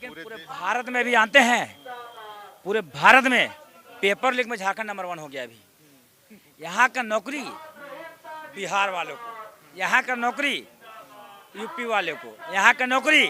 लेकिन पूरे भारत में भी आते हैं, पूरे भारत में पेपर लीक में झारखंड नंबर 1 हो गया अभी। यहाँ का नौकरी बिहार वालों को, यहाँ का नौकरी यूपी वाले को, यहाँ का नौकरी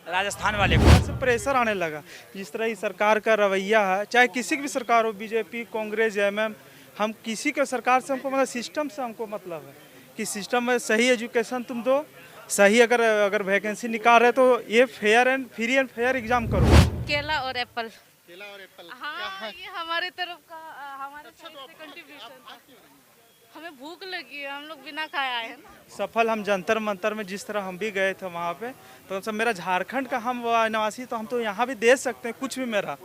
राजस्थान वाले को। से प्रेशर आने लगा। जिस तरह की सरकार का रवैया है, चाहे किसी की भी सरकार हो, बीजेपी, कांग्रेस, जेएमएम, हम किसी के सरकार से हमको मतलब सिस्टम से हमको मतलब है कि सिस्टम में सही एजुकेशन तुम दो, सही अगर वैकेंसी निकाल रहे तो ये फ्री एंड फेयर एग्जाम करो। केला और एप्पल। केला और एप्पल। हाँ, ये हमारे तरफ का हमारे साइड से कंट्रीब्यूशन था। हमें भूख लगी है, हम लोग बिना खाए आए हैं ना। सफल हम जंतर मंतर में जिस तरह हम भी गए थे वहाँ पे, तो सब मेरा झारखंड का हम निवासी, तो हम तो यहाँ भी दे सकते हैं कुछ भी। मेरा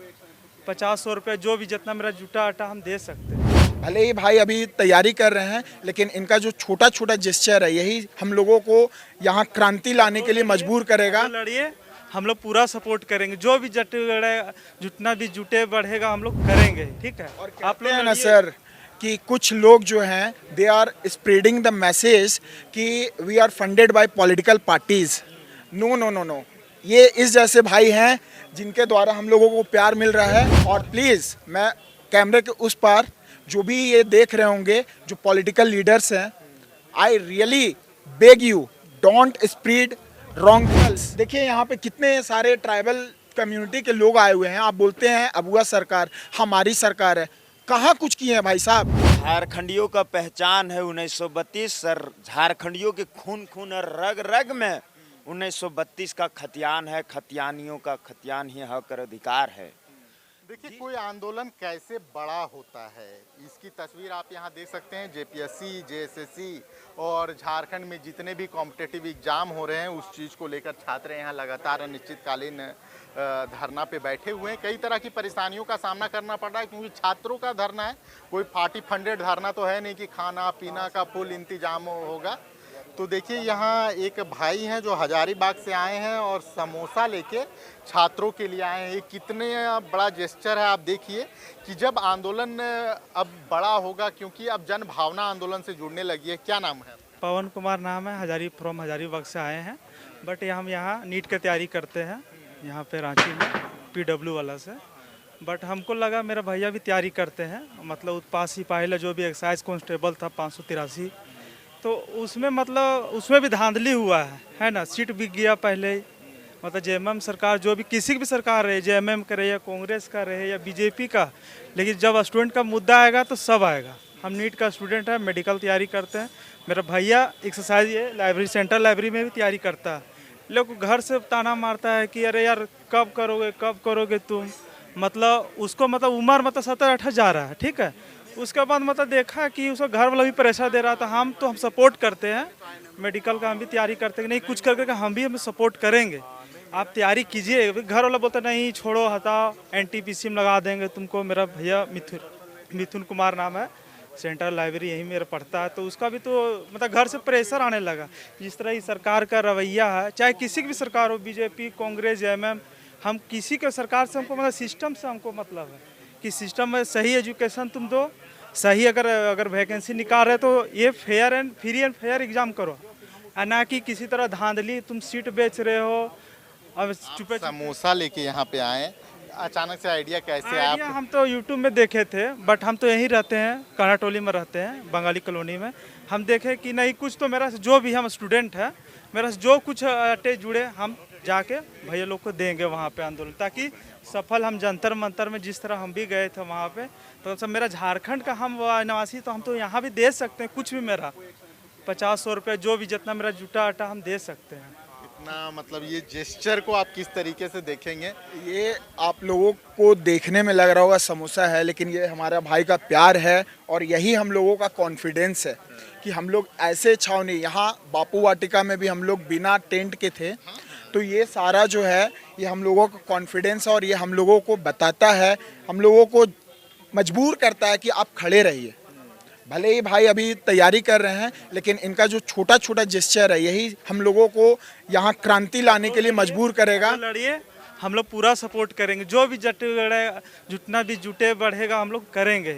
50-100 रुपये जो भी जितना मेरा जुटा आटा हम दे सकते हैं। भले ही भाई अभी तैयारी कर रहे हैं, लेकिन इनका जो छोटा छोटा जेस्चर है यही हम लोगों को यहाँ क्रांति लाने के लिए मजबूर करेगा। लड़िए, हम लोग पूरा सपोर्ट करेंगे। जो भी जितना भी जुटे बढ़ेगा हम लोग करेंगे, ठीक है। और आप लोग ना सर कि कुछ लोग जो हैं they are spreading the message कि we are funded by political parties. No no no no, ये इस जैसे भाई हैं जिनके द्वारा हम लोगों को प्यार मिल रहा है। और प्लीज़ मैं कैमरे के उस पार जो भी ये देख रहे होंगे जो पॉलिटिकल लीडर्स हैं, I really beg you don't spread wrong news. देखिए यहाँ पे कितने सारे ट्राइबल कम्युनिटी के लोग आए हुए हैं। आप बोलते हैं अबुआ सरकार हमारी सरकार है, कहाँ कुछ किए हैं भाई साहब? झारखंडियों का पहचान है 1932 सर। झारखंडियों के खून खून और रग रग में 1932 का खतियान है। खतियानियों का खतियान ही हक और अधिकार है। देखिए कोई आंदोलन कैसे बड़ा होता है, इसकी तस्वीर आप यहाँ देख सकते हैं। जेपीएससी, जेएसएससी और झारखंड में जितने भी कॉम्पिटिटिव एग्जाम हो रहे हैं उस चीज़ को लेकर छात्र यहाँ लगातार अनिश्चितकालीन धरना पे बैठे हुए हैं। कई तरह की परेशानियों का सामना करना पड़ रहा है क्योंकि छात्रों का धरना है, कोई पार्टी फंडेड धरना तो है नहीं कि खाना पीना का फुल इंतजाम होगा। तो देखिए यहाँ एक भाई हैं जो हजारीबाग से आए हैं और समोसा लेके छात्रों के लिए आए हैं। ये कितने बड़ा जेस्चर है, आप देखिए कि जब आंदोलन अब बड़ा होगा, क्योंकि अब जन भावना आंदोलन से जुड़ने लगी है। क्या नाम है? पवन कुमार नाम है, हजारीबाग से आए हैं। बट हम यहाँ नीट की तैयारी करते हैं यहाँ पे रांची में, PW वाला से। बट हमको लगा मेरा भैया भी तैयारी करते हैं, मतलब उत्पाद सिपाही जो भी एक्साइज कांस्टेबल था 583, तो उसमें मतलब उसमें भी धांधली हुआ है ना। सीट बिक गया पहले ही। मतलब जेएमएम सरकार जो भी किसी की भी सरकार रहे, जेएमएम का रहे या कांग्रेस का रहे या बीजेपी का, लेकिन जब स्टूडेंट का मुद्दा आएगा तो सब आएगा। हम नीट का स्टूडेंट है, मेडिकल तैयारी करते हैं। मेरा भैया एक्सरसाइज ये लाइब्रेरी, सेंट्रल लाइब्रेरी में भी तैयारी करता है। लोग घर से ताना मारता है कि अरे यार कब करोगे तुम। मतलब उसको मतलब उम्र मतलब 17-18 जा रहा है, ठीक है। उसके बाद मतलब देखा कि उसको घर वाला भी प्रेशर दे रहा था। हम सपोर्ट करते हैं, मेडिकल का हम भी तैयारी करते हैं, नहीं कुछ करके हम सपोर्ट करेंगे। आप तैयारी कीजिए। घर वाला बोलता नहीं छोड़ो हटाओ, NTPC में लगा देंगे तुमको। मेरा भैया मिथुन कुमार नाम है, सेंट्रल लाइब्रेरी यहीं मेरा पढ़ता है। तो उसका भी तो मतलब घर से प्रेशर आने लगा। जिस तरह की सरकार का रवैया है, चाहे किसी की भी सरकार हो, बीजेपी, कांग्रेस, जेएमएम, हम किसी के सरकार से हमको मतलब सिस्टम से हमको मतलब है कि सिस्टम में सही एजुकेशन तुम दो, सही अगर वैकेंसी निकाल रहे तो ये फ्री एंड फेयर एग्जाम करो, ना कि किसी तरह धांधली तुम सीट बेच रहे हो। अब समोसा लेके यहाँ पे आए, अचानक से आइडिया कैसे आया? हम तो यूट्यूब में देखे थे, बट हम तो यहीं रहते हैं, कर्नाटोली में रहते हैं, बंगाली कॉलोनी में। हम देखे कि नहीं कुछ तो मेरा जो भी हम स्टूडेंट है, मेरा जो कुछ अटैच जुड़े हम जाके भैया लोग को देंगे वहाँ पे आंदोलन, ताकि सफल हम जंतर मंतर में जिस तरह हम भी गए थे वहाँ पे, तो सब मेरा झारखंड का हम निवासी, तो हम तो यहाँ भी दे सकते हैं कुछ भी। मेरा 50-100 रुपये जो भी जितना मेरा जुटा आटा हम दे सकते हैं। इतना मतलब ये जेस्चर को आप किस तरीके से देखेंगे? ये आप लोगों को देखने में लग रहा होगा समोसा है, लेकिन ये हमारा भाई का प्यार है और यही हम लोगों का कॉन्फिडेंस है कि हम लोग ऐसे छावनी, यहाँ बापू वाटिका में भी हम लोग बिना टेंट के थे। तो ये सारा जो है ये हम लोगों का कॉन्फिडेंस है और ये हम लोगों को बताता है, हम लोगों को मजबूर करता है कि आप खड़े रहिए। भले ही भाई अभी तैयारी कर रहे हैं, लेकिन इनका जो छोटा छोटा जेस्चर है यही हम लोगों को यहाँ क्रांति लाने के लिए मजबूर करेगा। लड़िए, हम लोग पूरा सपोर्ट करेंगे। जो भी जितना भी जुटे बढ़ेगा हम लोग करेंगे,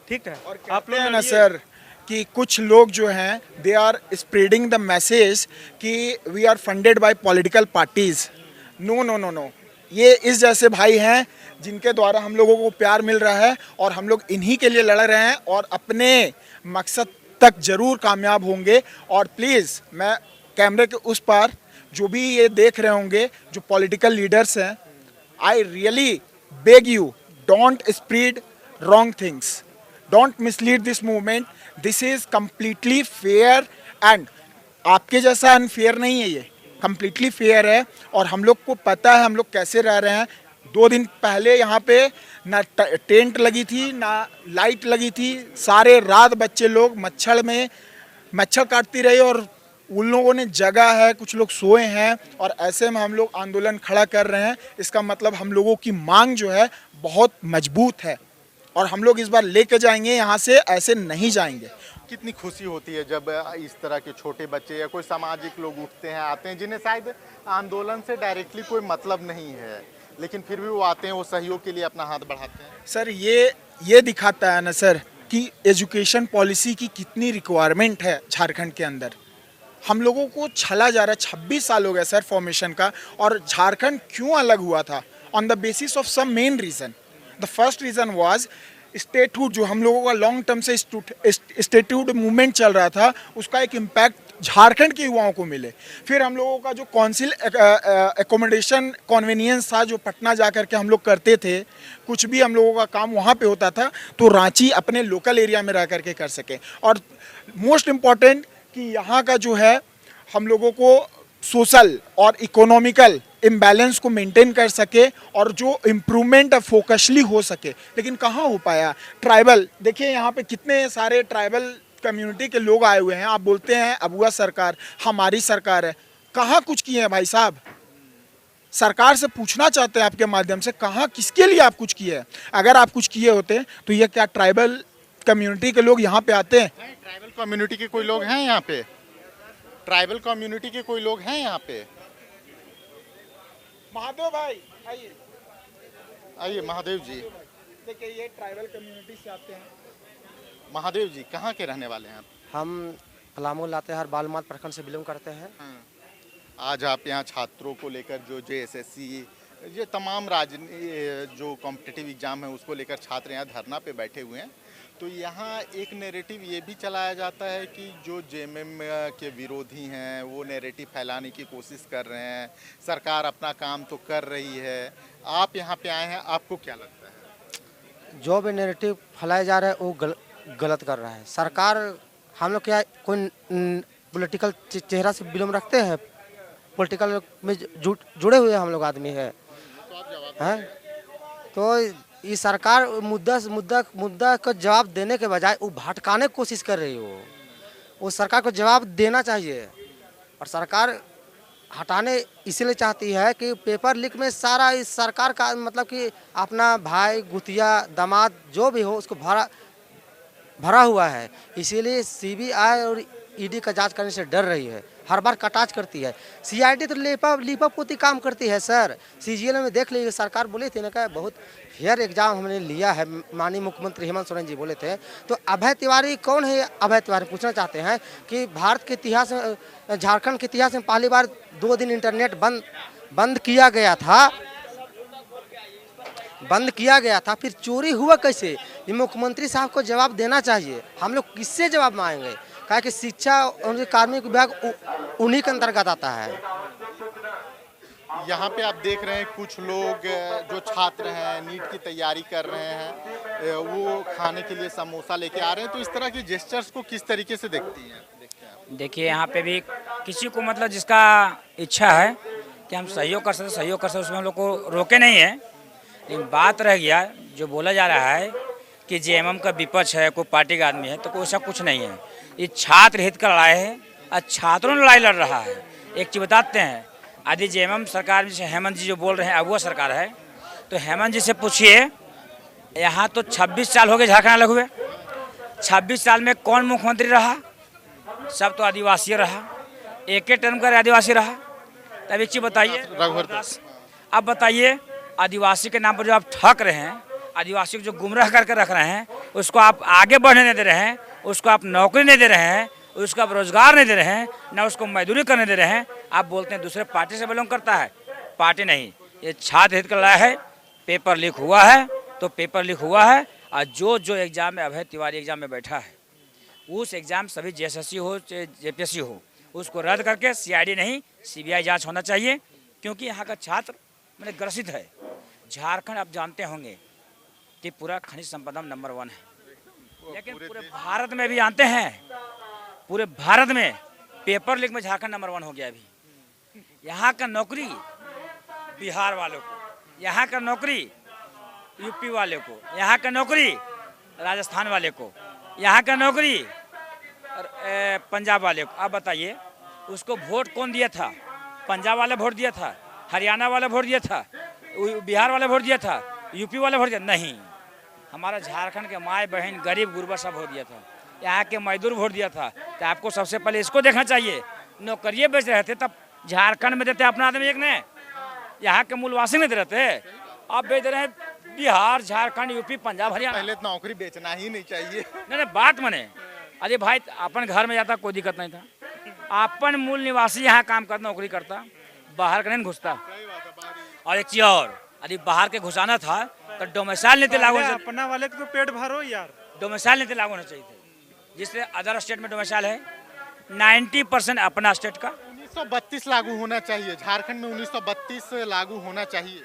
ठीक है। और आप लोग ना सर कि कुछ लोग जो हैं they are spreading the message कि we are funded by political parties. No no no no, ये इस जैसे भाई हैं जिनके द्वारा हम लोगों को प्यार मिल रहा है और हम लोग इन्हीं के लिए लड़ रहे हैं और अपने मकसद तक जरूर कामयाब होंगे। और प्लीज़ मैं कैमरे के उस पार जो भी ये देख रहे होंगे जो पॉलिटिकल लीडर्स हैं, I really beg you, don't spread wrong things, don't mislead this movement, this is completely fair and आपके जैसा अनफेयर नहीं है, ये कम्प्लीटली फेयर है। और हम लोग को पता है हम लोग कैसे रह रहे हैं। 2 दिन पहले यहाँ पे ना टेंट लगी थी ना लाइट लगी थी, सारे रात बच्चे लोग मच्छर काटती रही और उन लोगों ने जगा है, कुछ लोग सोए हैं और ऐसे में हम लोग आंदोलन खड़ा कर रहे हैं। इसका मतलब हम लोगों की मांग जो है बहुत मजबूत है और हम लोग इस बार लेके जाएंगे, यहाँ से ऐसे नहीं जाएंगे। कितनी खुशी होती है जब इस तरह के छोटे बच्चे या कोई सामाजिक लोग उठते हैं, आते हैं, जिन्हें शायद आंदोलन से डायरेक्टली कोई मतलब नहीं है, लेकिन फिर भी वो आते हैं, वो सहयोग के लिए अपना हाथ बढ़ाते हैं। सर ये दिखाता है ना सर कि एजुकेशन पॉलिसी की कितनी रिक्वायरमेंट है झारखंड के अंदर। हम लोगों को छला जा रहा है, 26 साल हो गए सर फॉर्मेशन का, और झारखंड क्यों अलग हुआ था? On the basis of some main reason. The first reason was statehood, जो हम लोगों का लॉन्ग टर्म से स्टेटहुड मूवमेंट चल रहा था, उसका एक इम्पैक्ट झारखंड के युवाओं को मिले। फिर हम लोगों का जो काउंसिल एकोमोडेशन कन्वीनियंस था, जो पटना जा कर के हम लोग करते थे, कुछ भी हम लोगों का काम वहाँ पे होता था तो रांची अपने लोकल एरिया में रह करके कर सके। और मोस्ट इम्पॉर्टेंट कि यहाँ का जो है हम लोगों को सोशल और इकोनॉमिकल इम्बैलेंस को मेंटेन कर सके और जो इम्प्रूवमेंट फोकसली हो सके, लेकिन कहाँ हो पाया? ट्राइबल, देखिए यहाँ पे कितने सारे ट्राइबल कम्युनिटी के लोग आए हुए हैं। आप बोलते हैं अबुआ सरकार हमारी सरकार है, कहाँ कुछ किए हैं भाई साहब? सरकार से पूछना चाहते हैं आपके माध्यम से, कहाँ किसके लिए आप कुछ किए हैं? अगर आप कुछ किए होते तो ये क्या ट्राइबल कम्युनिटी के लोग यहाँ पे आते हैं? ट्राइबल कम्युनिटी के कोई लोग हैं यहाँ पे? ट्राइबल कम्युनिटी के कोई लोग हैं यहाँ पे? महादेव भाई आइए, आइए महादेव जी। देखिए ये ट्राइबल कम्युनिटी से आते हैं। महादेव जी कहाँ के रहने वाले हैं आप? हम पलामू लातेहार बालमात प्रखंड से बिलोंग करते हैं। आज आप यहाँ छात्रों को लेकर जो JSSC ये तमाम जो कॉम्पिटिटिव एग्जाम है उसको लेकर छात्र यहाँ धरना पे बैठे हुए हैं। तो यहाँ एक नैरेटिव ये भी चलाया जाता है कि जो JMM के विरोधी हैं वो नैरेटिव फैलाने की कोशिश कर रहे हैं, सरकार अपना काम तो कर रही है। आप यहाँ पे आए हैं, आपको क्या लगता है? जो भी नैरेटिव फैलाया जा रहा है वो गलत कर रहा है। सरकार, हम लोग क्या कोई पॉलिटिकल चेहरा से बिलोंग रखते हैं? पॉलिटिकल में जुड़े हुए हम लोग आदमी हैं। तो ये सरकार मुद्दा का जवाब देने के बजाय वो भटकाने की कोशिश कर रही हो। वो सरकार को जवाब देना चाहिए और सरकार हटाने इसलिए चाहती है कि पेपर लीक में सारा इस सरकार का मतलब कि अपना भाई गुतिया दामाद जो भी हो उसको भरा हुआ है। इसीलिए CBI और ED का जांच करने से डर रही है, हर बार कटाच करती है। CID तो लीपापोती काम करती है सर। CGL में देख लीजिए, सरकार बोली थी ना कि बहुत फेयर एग्जाम हमने लिया है, माननीय मुख्यमंत्री हेमंत सोरेन जी बोले थे। तो अभय तिवारी कौन है? अभय तिवारी पूछना चाहते हैं कि भारत के इतिहास में, झारखंड के इतिहास में पहली बार 2 दिन इंटरनेट बंद किया गया था, फिर चोरी हुआ कैसे? ये मुख्यमंत्री साहब को जवाब देना चाहिए। हम लोग किससे जवाब मांगेंगे? कहा कि शिक्षा और कार्मिक विभाग उन्हीं के अंतर्गत आता है। यहाँ पे आप देख रहे हैं कुछ लोग जो छात्र हैं, नीट की तैयारी कर रहे हैं, वो खाने के लिए समोसा लेके आ रहे हैं। तो इस तरह के जेस्चर्स को किस तरीके से देखते हैं? देखिए यहाँ पे भी किसी को मतलब जिसका इच्छा है कि हम सहयोग कर सकते, उसमें हम लोग को रोके नहीं है। लेकिन बात रह गया जो बोला जा रहा है कि JMM का विपक्ष है, कोई पार्टी का आदमी है, तो कोई ऐसा कुछ नहीं है। ये छात्र हित का लड़ाई है और छात्रों ने लड़ाई लड़ रहा है। एक चीज़ बताते हैं, यदि JMM सरकार जैसे हेमंत जी जो बोल रहे हैं अब वो सरकार है, तो हेमंत जी से पूछिए, यहाँ तो 26 साल हो गए झारखंड अलग हुए, 26 साल में कौन मुख्यमंत्री रहा? सब तो आदिवासी रहा, एक टर्म का आदिवासी रहा। तब एक चीज़ बताइए, अब बताइए आदिवासी के नाम पर जो आप ठग रहे हैं, आदिवासी को जो गुमराह करके रख रहे हैं, उसको आप आगे बढ़ने नहीं दे रहे हैं, उसको आप नौकरी नहीं दे रहे हैं, उसको आप रोजगार नहीं दे रहे हैं, ना उसको मजदूरी करने दे रहे हैं। आप बोलते हैं दूसरे पार्टी से बिलोंग करता है, पार्टी नहीं, ये छात्र हित का लड़ाई है। पेपर लीक हुआ है तो पेपर लीक हुआ है, और जो एग्जाम में अभय तिवारी एग्जाम में बैठा है उस एग्जाम सभी जेएसएससी हो चाहे जेपीएससी हो उसको रद्द करके सीआईडी नहीं सीबीआई जांच होना चाहिए, क्योंकि यहाँ का छात्र मैंने ग्रसित है। झारखंड आप जानते होंगे कि पूरा खनिज संपदा में नंबर 1 है, लेकिन पूरे भारत में भी जानते हैं, पूरे भारत में पेपर लीक में झारखंड नंबर 1 हो गया अभी। यहाँ का नौकरी बिहार वालों को, यहाँ का नौकरी यूपी वाले को, यहाँ का नौकरी राजस्थान वाले को, यहाँ का नौकरी पंजाब वाले को। आप बताइए उसको वोट कौन दिया था? पंजाब वाला वोट दिया था, हरियाणा वाला वोट दिया था, बिहार वाला वोट दिया था, यूपी वाला वोट दिया? नहीं, हमारा झारखंड के माए बहन गरीब गुरबा सब वोट दिया था, यहाँ के मजदूर वोट दिया था। तो आपको सबसे पहले इसको देखना चाहिए। नौकरियाँ बेच रहे थे तब झारखंड में देते अपना आदमी एक ने, यहाँ के मूलवासी नहीं दे रहे थे, आप बेच रहे हैं बिहार झारखंड यूपी पंजाब हरियाणा। पहले तो नौकरी बेचना ही नहीं चाहिए। नहीं बात मने, अरे भाई अपन घर में जाता कोई दिक्कत नहीं था, अपन मूल निवासी यहाँ काम करता नौकरी करता, बाहर का नहीं घुसता। और एक चीज और, यदि बाहर के घुसाना था तो डोमिसाइल नीति लागू होना चाहिए। अपना वाले को तो पेट भरो यार। डोमिसाइल नीति लागू होना चाहिए थे, जिससे अदर स्टेट में डोमिसाइल है 90% अपना स्टेट का। 1932 लागू होना चाहिए, झारखंड में 1932 लागू होना चाहिए।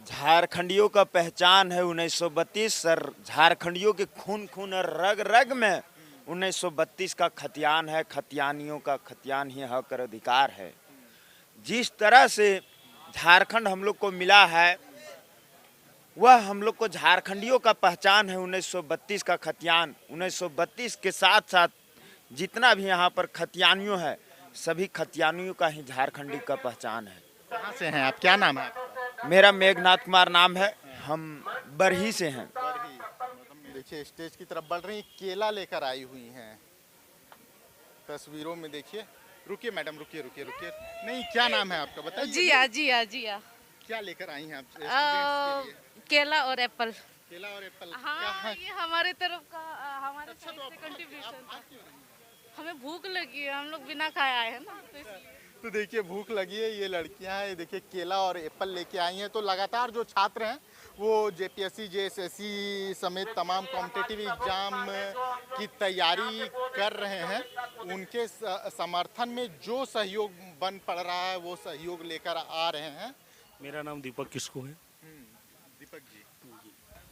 झारखंडियों का पहचान है 1932 सर। झारखंडियों के खून खून और रग रग में 1932 का खतियान है। खतियानियों का खतियान ही हक और अधिकार है। जिस तरह से झारखंड हम लोग को मिला है वह हम लोग को झारखंडियों का पहचान है 1932 का खतियान। 1932 के साथ साथ जितना भी यहाँ पर खतियानियों है सभी खतियानियों का ही झारखंडी का पहचान है। कहाँ से हैं आप, क्या नाम है आपका? मेरा मेघनाथ कुमार नाम है, हम बरही से हैं। देखिए स्टेज की तरफ बढ़ रही हैं, केला लेकर आई हुई हैं तस्वीरों में। देखिए, रुकिए मैडम, रुकिए रुकिए रुकिए। नहीं, क्या नाम है आपका बताइए। जिया क्या लेकर आई हैं आप स्टूडेंट्स के लिए? केला और एप्पल। केला और एप्पल। हाँ, ये हमारे तरफ का हमारे साइड से कंट्रीब्यूशन था। हमें भूख लगी है, हम लोग बिना खाए आए हैं ना, तो इसलिए। तो देखिए भूख लगी है, ये लड़कियां हैं, देखिए केला और एप्पल लेके आई हैं। तो लगातार जो छात्र हैं वो जेपीएससी जेएसएससी समेत तमाम कॉम्पिटिटिव एग्जाम की तैयारी कर रहे हैं। उनके समर्थन में जो सहयोग बन पड़ रहा है वो सहयोग लेकर आ रहे हैं। मेरा नाम दीपक किस्कू है। दीपक जी,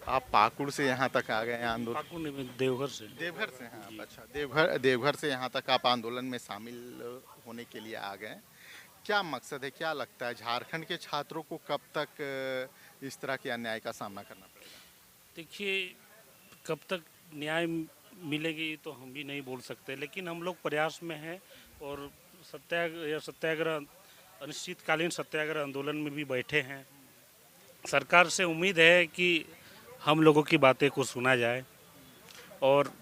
आप पाकुड़ से यहाँ तक आ गए हैं आंदोलन? पाकुड़ नहीं, देवघर से। देवघर से हैं आप? अच्छा, देवघर से यहाँ तक आप आंदोलन में शामिल होने के लिए आ गए। क्या मकसद है, क्या लगता है झारखंड के छात्रों को कब तक इस तरह के अन्याय का सामना करना पड़ेगा? देखिए, कब तक न्याय मिलेगी तो हम भी नहीं बोल सकते, लेकिन हम लोग प्रयास में हैं और सत्याग्रह अनिश्चितकालीन सत्याग्रह आंदोलन में भी बैठे हैं। सरकार से उम्मीद है कि हम लोगों की बातें को सुना जाए और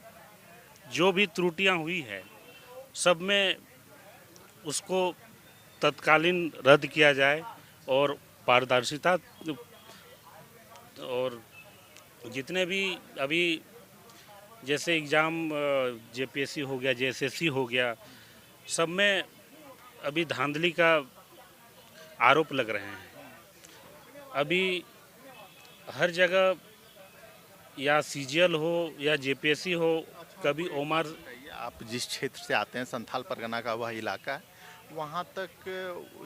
जो भी त्रुटियां हुई है सब में उसको तत्कालीन रद्द किया जाए और पारदर्शिता और जितने भी अभी जैसे एग्ज़ाम जेपीएससी हो गया, जेएसएससी हो गया, सब में अभी धांधली का आरोप लग रहे हैं। अभी हर जगह या सीजीएल हो या जेपीएससी हो, कभी ओमार। आप जिस क्षेत्र से आते हैं संथाल परगना का वह इलाका है, वहाँ तक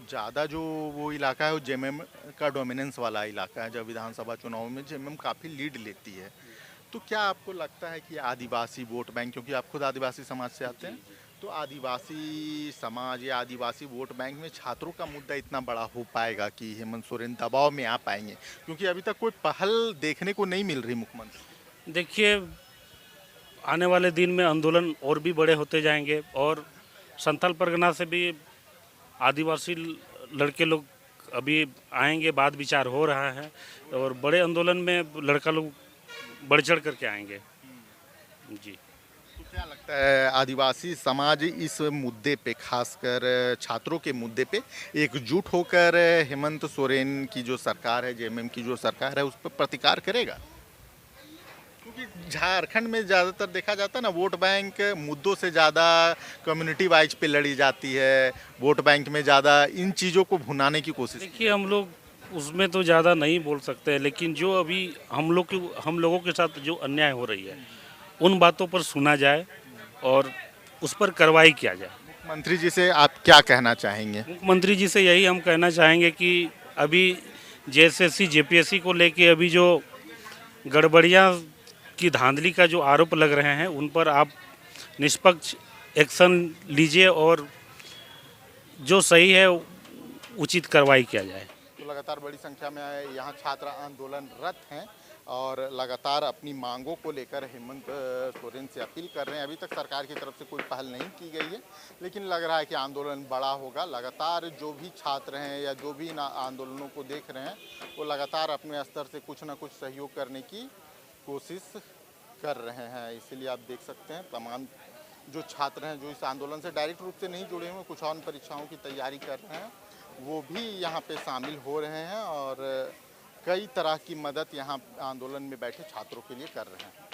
ज़्यादा जो वो इलाका है वो जेएमएम का डोमिनेंस वाला इलाका है। जब विधानसभा चुनाव में जेएमएम काफ़ी लीड लेती है, तो क्या आपको लगता है कि आदिवासी वोट बैंक, क्योंकि आप खुद आदिवासी समाज से आते हैं, तो आदिवासी समाज या आदिवासी वोट बैंक में छात्रों का मुद्दा इतना बड़ा हो पाएगा कि हेमंत सोरेन दबाव में आ पाएंगे? क्योंकि अभी तक कोई पहल देखने को नहीं मिल रही मुख्यमंत्री। देखिए, आने वाले दिन में आंदोलन और भी बड़े होते जाएंगे और संथाल परगना से भी आदिवासी लड़के लोग अभी आएंगे, बात विचार हो रहा है और बड़े आंदोलन में लड़का लोग बढ़ चढ़ करके आएंगे जी। तो क्या लगता है आदिवासी समाज इस मुद्दे पे, खासकर छात्रों के मुद्दे पे एकजुट होकर हेमंत सोरेन की जो सरकार है, जेएमएम की जो सरकार है, उस पर प्रतिकार करेगा? क्योंकि झारखंड में ज़्यादातर देखा जाता है ना, वोट बैंक मुद्दों से ज़्यादा कम्युनिटी वाइज पे लड़ी जाती है, वोट बैंक में ज़्यादा इन चीज़ों को भुनाने की कोशिश। देखिए, हम लोग उसमें तो ज़्यादा नहीं बोल सकते, लेकिन जो अभी हम लोगों के साथ जो अन्याय हो रही है उन बातों पर सुना जाए और उस पर कार्रवाई किया जाए। मंत्री जी से आप क्या कहना चाहेंगे? मुख्यमंत्री जी से यही हम कहना चाहेंगे कि अभी जेएसएससी जेपीएससी को लेके अभी जो गड़बड़ियाँ की धांधली का जो आरोप लग रहे हैं उन पर आप निष्पक्ष एक्शन लीजिए और जो सही है उचित कार्रवाई किया जाए। तो लगातार बड़ी संख्या में यहाँ छात्र आंदोलनरत हैं और लगातार अपनी मांगों को लेकर हेमंत सोरेन से अपील कर रहे हैं। अभी तक सरकार की तरफ से कोई पहल नहीं की गई है, लेकिन लग रहा है कि आंदोलन बड़ा होगा। लगातार जो भी छात्र हैं या जो भी इन आंदोलनों को देख रहे हैं वो लगातार अपने स्तर से कुछ ना कुछ सहयोग करने की कोशिश कर रहे हैं। इसीलिए आप देख सकते हैं तमाम जो छात्र हैं जो इस आंदोलन से डायरेक्ट रूप से नहीं जुड़े हुए, कुछ और परीक्षाओं की तैयारी कर रहे हैं, वो भी यहाँ पे शामिल हो रहे हैं और कई तरह की मदद यहाँ आंदोलन में बैठे छात्रों के लिए कर रहे हैं।